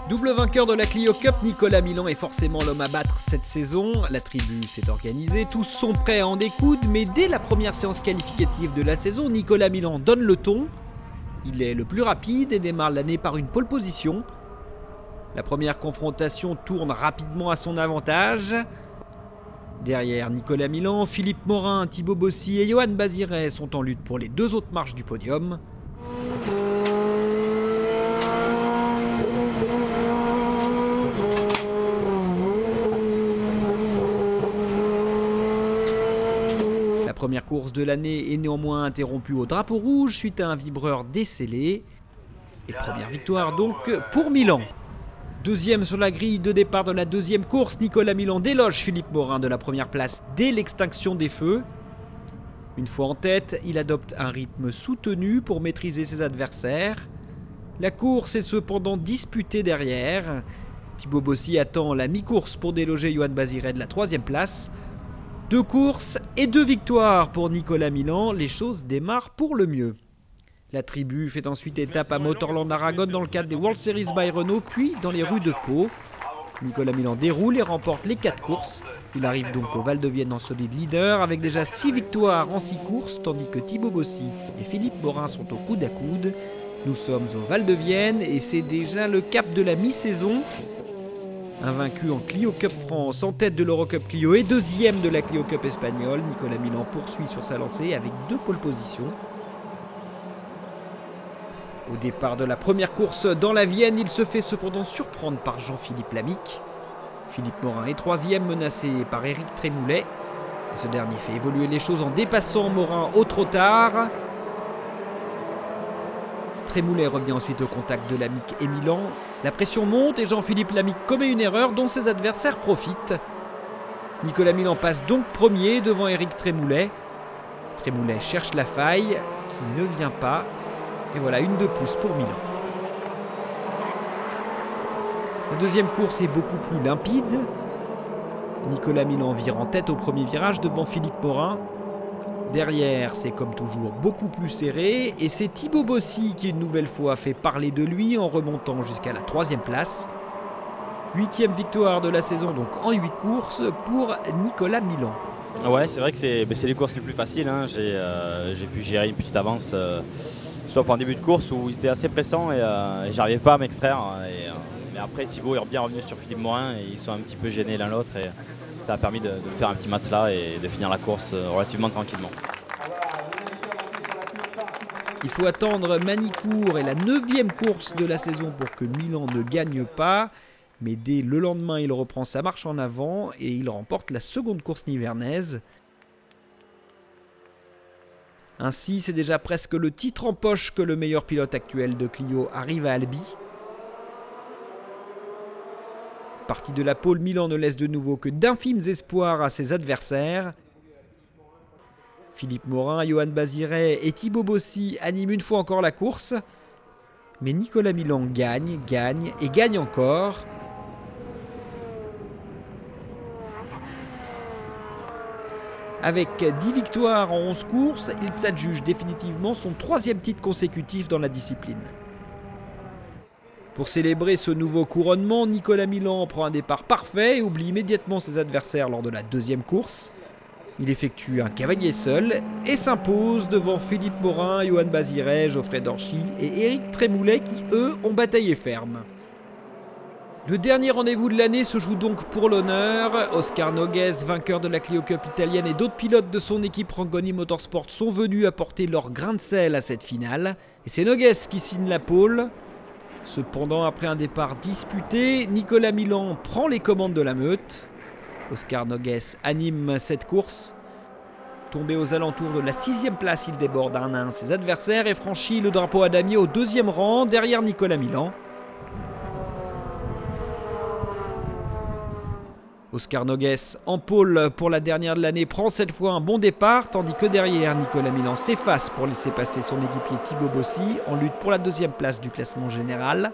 Double vainqueur de la Clio Cup, Nicolas Milan est forcément l'homme à battre cette saison. La tribu s'est organisée, tous sont prêts à en découdre, mais dès la première séance qualificative de la saison, Nicolas Milan donne le ton. Il est le plus rapide et démarre l'année par une pole position. La première confrontation tourne rapidement à son avantage. Derrière Nicolas Milan, Philippe Morin, Thibaut Bossy et Johan Baziret sont en lutte pour les deux autres marches du podium. La première course de l'année est néanmoins interrompue au drapeau rouge suite à un vibreur décellé. Et première victoire donc pour Milan. Deuxième sur la grille de départ de la deuxième course, Nicolas Milan déloge Philippe Morin de la première place dès l'extinction des feux. Une fois en tête, il adopte un rythme soutenu pour maîtriser ses adversaires. La course est cependant disputée derrière. Thibaut Bossy attend la mi-course pour déloger Johan Baziret de la troisième place. 2 courses et 2 victoires pour Nicolas Milan, les choses démarrent pour le mieux. La tribu fait ensuite étape à Motorland Aragon dans le cadre des World Series by Renault, puis dans les rues de Pau. Nicolas Milan déroule et remporte les 4 courses. Il arrive donc au Val de Vienne en solide leader avec déjà 6 victoires en 6 courses, tandis que Thibaut Bossy et Philippe Morin sont au coude à coude. Nous sommes au Val de Vienne et c'est déjà le cap de la mi-saison. Invaincu en Clio Cup France, en tête de l'Eurocup Clio et deuxième de la Clio Cup espagnole, Nicolas Milan poursuit sur sa lancée avec 2 pole positions. Au départ de la première course dans la Vienne, il se fait cependant surprendre par Jean-Philippe Lamique. Philippe Morin est troisième, menacé par Éric Trémoulet. Ce dernier fait évoluer les choses en dépassant Morin au trop tard. Trémoulet revient ensuite au contact de Lamique et Milan. La pression monte et Jean-Philippe Lamique commet une erreur dont ses adversaires profitent. Nicolas Milan passe donc premier devant Éric Trémoulet. Trémoulet cherche la faille qui ne vient pas. Et voilà, une de plus pour Milan. La deuxième course est beaucoup plus limpide. Nicolas Milan vire en tête au premier virage devant Philippe Morin. Derrière, c'est comme toujours beaucoup plus serré. Et c'est Thibaut Bossy qui une nouvelle fois fait parler de lui en remontant jusqu'à la troisième place. 8e victoire de la saison donc en 8 courses pour Nicolas Milan. Ouais, c'est vrai que c'est les courses les plus faciles. Hein. J'ai pu gérer une petite avance. Sauf en début de course où ils étaient assez pressants et j'arrivais pas à m'extraire. Mais après Thibaut est bien revenu sur Philippe Morin et ils sont un petit peu gênés l'un l'autre et ça a permis de faire un petit match là et de finir la course relativement tranquillement. Il faut attendre Manicourt et la 9e course de la saison pour que Milan ne gagne pas. Mais dès le lendemain, il reprend sa marche en avant et il remporte la seconde course nivernaise. Ainsi, c'est déjà presque le titre en poche que le meilleur pilote actuel de Clio arrive à Albi. Parti de la pole, Milan ne laisse de nouveau que d'infimes espoirs à ses adversaires. Philippe Morin, Johan Baziret et Thibaut Bossy animent une fois encore la course. Mais Nicolas Milan gagne et gagne encore. Avec 10 victoires en 11 courses, il s'adjuge définitivement son 3e titre consécutif dans la discipline. Pour célébrer ce nouveau couronnement, Nicolas Milan prend un départ parfait et oublie immédiatement ses adversaires lors de la 2e course. Il effectue un cavalier seul et s'impose devant Philippe Morin, Johan Baziret, Geoffrey Dorchy et Éric Trémoulet qui, eux, ont bataillé ferme. Le dernier rendez-vous de l'année se joue donc pour l'honneur. Oscar Noguez, vainqueur de la Clio Cup italienne et d'autres pilotes de son équipe Rangoni Motorsport sont venus apporter leur grain de sel à cette finale. Et c'est Noguez qui signe la pole. Cependant, après un départ disputé, Nicolas Milan prend les commandes de la meute. Oscar Noguez anime cette course. Tombé aux alentours de la 6e place, il déborde un à un ses adversaires et franchit le drapeau à damier au 2e rang derrière Nicolas Milan. Oscar Noguez en pole pour la dernière de l'année prend cette fois un bon départ, tandis que derrière Nicolas Milan s'efface pour laisser passer son équipier Thibaut Bossy en lutte pour la 2e place du classement général.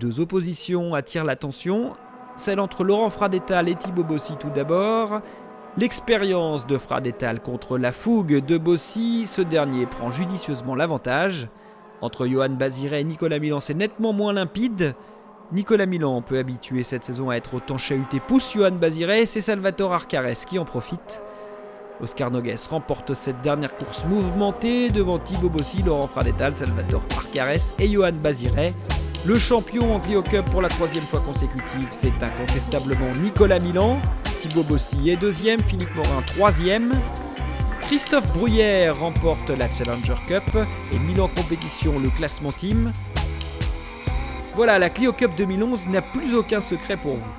2 oppositions attirent l'attention, celle entre Laurent Fradetal et Thibaut Bossy tout d'abord. L'expérience de Fradetal contre la fougue de Bossy, ce dernier prend judicieusement l'avantage. Entre Johan Basiré et Nicolas Milan, c'est nettement moins limpide. Nicolas Milan, peu habitué cette saison à être autant chahuté, pousse Johan Basiré, c'est Salvatore Arcares qui en profite. Oscar Nogues remporte cette dernière course mouvementée devant Thibaut Bossy, Laurent Fradetal, Salvatore Arcares et Johan Basiré. Le champion en Clio Cup pour la 3e fois consécutive, c'est incontestablement Nicolas Milan. Thibaut Bossy est 2e, Philippe Morin 3e. Christophe Bruyère remporte la Challenger Cup et Milan Compétition le classement team. Voilà, la Clio Cup 2011 n'a plus aucun secret pour vous.